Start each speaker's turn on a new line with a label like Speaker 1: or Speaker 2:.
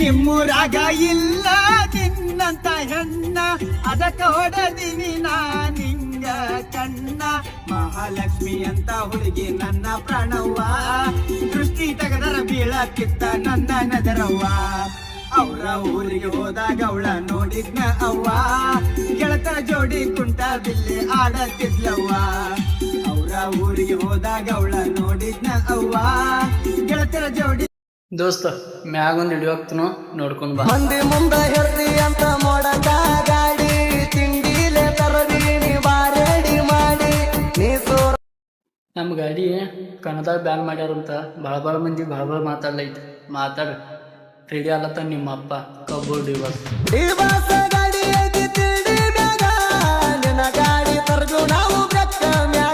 Speaker 1: ನಿಮ್ಮೂರಾಗ ಇಲ್ಲ ನಿನ್ನಂತ ಹೆಣ್ಣ ಅದಕ್ಕ ಹೊಡದಿನಿ ನಾ ನಿಂಗ ಕಣ್ಣ. ಮಹಾಲಕ್ಷ್ಮಿ ಅಂತ ಹುಡುಗಿ ನನ್ನ ಪ್ರಾಣವ್ವ, ದೃಷ್ಟಿ ತೆಗದರ ಬೀಳಕ್ಕಿತ್ತ ನನ್ನ ನದರವ್ವ. ಅವ್ರ ಊರಿಗೆ ಹೋದಾಗ ಅವಳ ನೋಡಿದ್ನ ಅವ್ವ, ಗೆಳತರ ಜೋಡಿ ಕುಂಟ ಬಿಲ್ಲಿ ಆಡತ್ತಿದ್ಲವ್ವ. ಅವ್ರ ಊರಿಗೆ ಹೋದಾಗ ಅವಳ ನೋಡಿದ್ನ ಅವ್ವ, ಗೆಳತರ ಜೋಡಿ.
Speaker 2: ದೋಸ್ತ ಮ್ಯಾಗೊಂದು ಹಿಡಿಯೋಗ್ತನೋ ನೋಡ್ಕೊಂಡ್ ಬಾ.
Speaker 3: ಮಂದಿ ಮುಂದ ಹೇಳ್ರಿ ಅಂತ ಮಾಡಕ ಗಾಡಿ ತಿಂಡಿಲೆ ತರದೀನಿ ಬಾರೇಡಿ ಮಾಡಿ ನೀ ಸೋರ.
Speaker 2: ನಮ್ಮ ಗಾಡಿ ಕನ್ನಡ ಬ್ಯಾನ್ ಮಾಡ್ಯಾರಂತ ಭಾಳ ಮಂದಿ ಭಾಳ ಮಾತಾಡ್ಲೈತೆ. ಮಾತಾಡ ರೆಡಿ ಆಲತ್ತ ನಿಮ್ಮ ಅಪ್ಪ ಕಬ್ಬು ಡಿವರ್ಸ್.
Speaker 3: ಡಿವರ್ಸ್ ಗಾಡಿ ಐತಿ ತಿಂಡಿ ಮ್ಯಾಗ ನಿನ್ನ ಗಾಡಿ ತರದು ನಾವು ಬೆಕ್ಕ ಮ್ಯಾಗ.